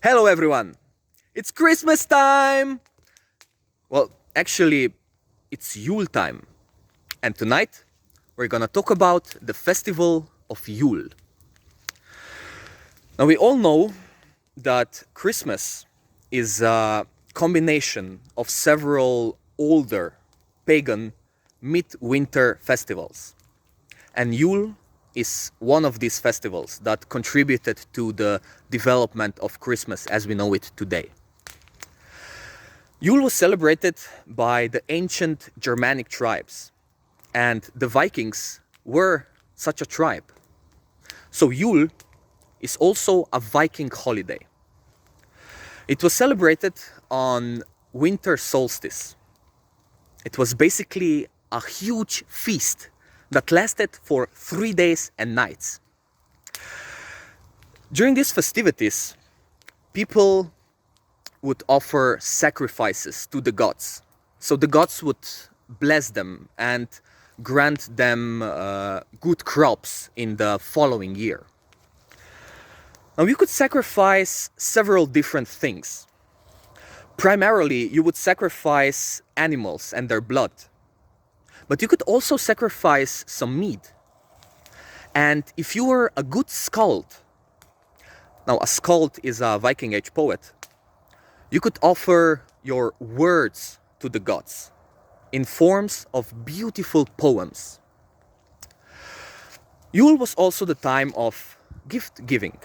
Hello everyone! It's Christmas time! Well, actually, it's Yule time. And tonight, we're gonna talk about the festival of Yule. Now, we all know that Christmas is a combination of several older pagan midwinter festivals. And Yule is one of these festivals that contributed to the development of Christmas as we know it today. Yule was celebrated by the ancient Germanic tribes, and the Vikings were such a tribe. So Yule is also a Viking holiday. It was celebrated on winter solstice. It was basically a huge feast that lasted for 3 days and nights. During these festivities, people would offer sacrifices to the gods. So the gods would bless them and grant them good crops in the following year. Now you could sacrifice several different things. Primarily, you would sacrifice animals and their blood. But you could also sacrifice some meat. And if you were a good skald, now a skald is a Viking Age poet, you could offer your words to the gods in forms of beautiful poems. Yule was also the time of gift giving,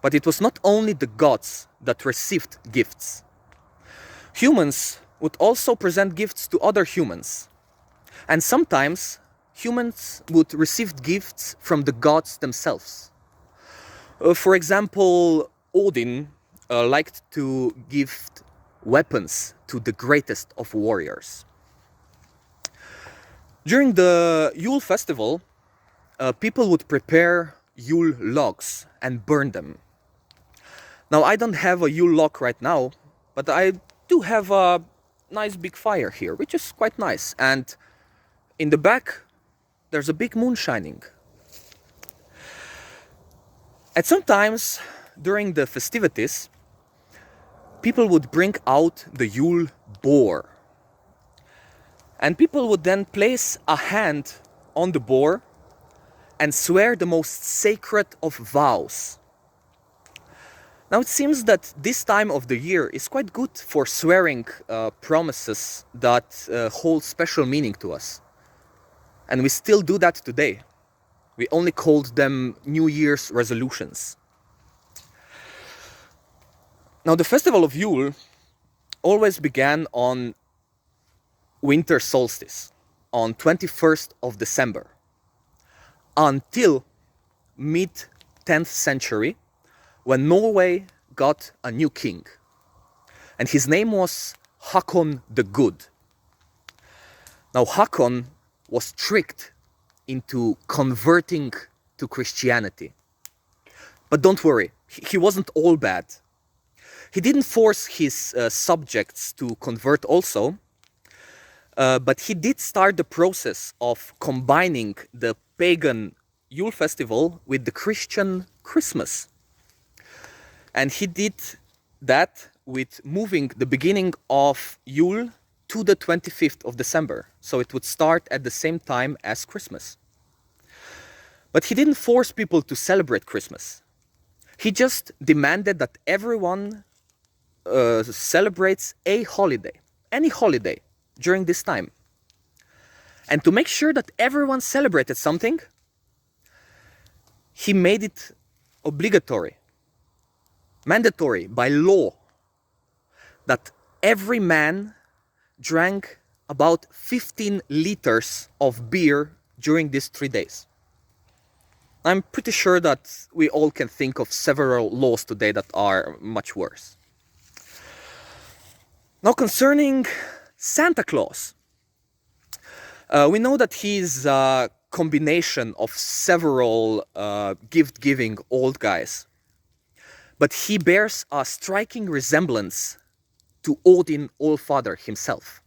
but it was not only the gods that received gifts. Humans would also present gifts to other humans, and sometimes humans would receive gifts from the gods themselves. For example, Odin liked to give weapons to the greatest of warriors. During the Yule festival, people would prepare Yule logs and burn them. Now, I don't have a Yule log right now, but I do have a nice big fire here, which is quite nice. And in the back, there's a big moon shining. And sometimes, during the festivities, people would bring out the Yule boar. And people would then place a hand on the boar and swear the most sacred of vows. Now it seems that this time of the year is quite good for swearing promises that hold special meaning to us. And we still do that today. We only called them New Year's resolutions. Now the festival of Yule always began on winter solstice, on 21st of December, until mid-10th century, when Norway got a new king. And his name was Hakon the Good. Now Hakon was tricked into converting to Christianity. But don't worry, he wasn't all bad. He didn't force his subjects to convert also, but he did start the process of combining the pagan Yule festival with the Christian Christmas. And he did that with moving the beginning of Yule to the 25th of December. So it would start at the same time as Christmas. But he didn't force people to celebrate Christmas. He just demanded that everyone celebrates a holiday, any holiday, during this time. And to make sure that everyone celebrated something, he made it obligatory, mandatory by law, that every man drank about 15 liters of beer during these 3 days. I'm pretty sure that we all can think of several laws today that are much worse. Now concerning Santa Claus, we know that he's a combination of several gift-giving old guys, but he bears a striking resemblance to Odin Allfather himself.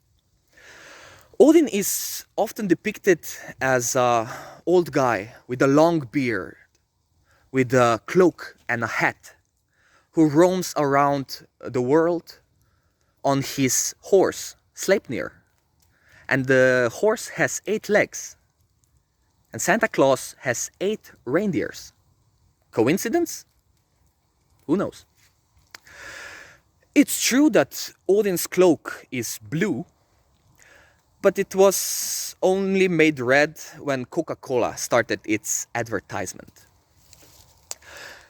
Odin is often depicted as an old guy with a long beard, with a cloak and a hat, who roams around the world on his horse, Sleipnir. And the horse has 8 legs. And Santa Claus has 8 reindeers. Coincidence? Who knows? It's true that Odin's cloak is blue, but it was only made red when Coca-Cola started its advertisement.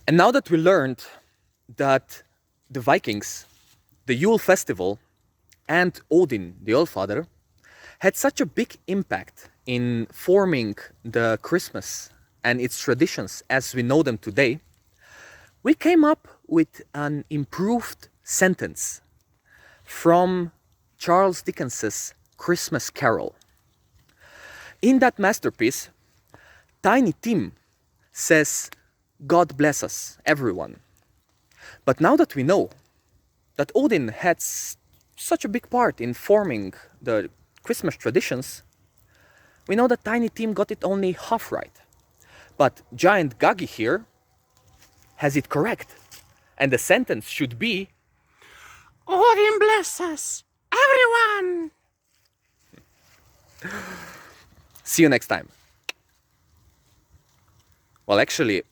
And now that we learned that the Vikings, the Yule festival, and Odin, the Allfather, had such a big impact in forming the Christmas and its traditions as we know them today, we came up with an improved sentence from Charles Dickens's Christmas Carol. In that masterpiece, Tiny Tim says, "God bless us, everyone." But now that we know that Odin had such a big part in forming the Christmas traditions, we know that Tiny Tim got it only half right. But Giant Gaggy here has it correct. And the sentence should be, Odin bless us, everyone! see you next time. Well, actually,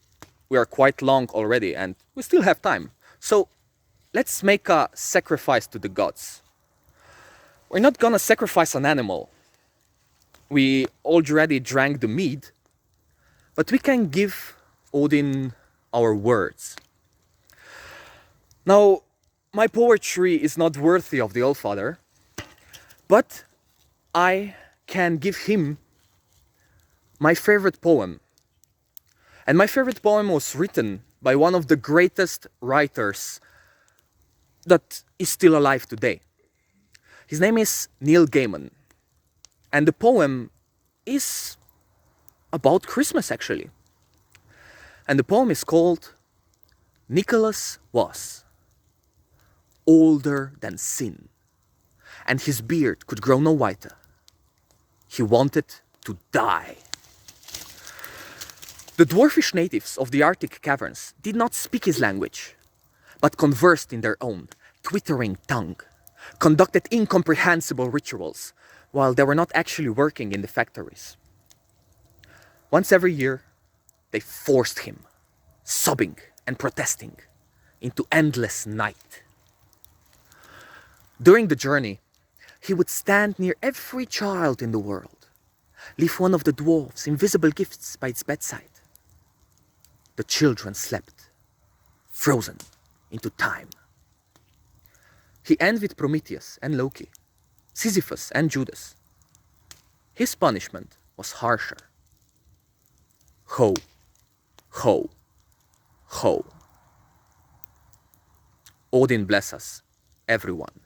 we are quite long already and we still have time. So let's make a sacrifice to the gods. We're not gonna sacrifice an animal. We already drank the mead, but we can give Odin our words. Now, my poetry is not worthy of the Allfather, but I can give him my favorite poem. And my favorite poem was written by one of the greatest writers that is still alive today. His name is Neil Gaiman. And the poem is about Christmas, actually. And the poem is called Nicholas was older than sin, and his beard could grow no whiter. He wanted to die. The dwarfish natives of the Arctic caverns did not speak his language, but conversed in their own twittering tongue, conducted incomprehensible rituals while they were not actually working in the factories. Once every year, they forced him, sobbing and protesting, into endless night. During the journey, he would stand near every child in the world, leave one of the dwarfs' invisible gifts by its bedside. The children slept, frozen into time. He envied Prometheus and Loki, Sisyphus and Judas. His punishment was harsher. Ho, ho, ho. Odin bless us, everyone.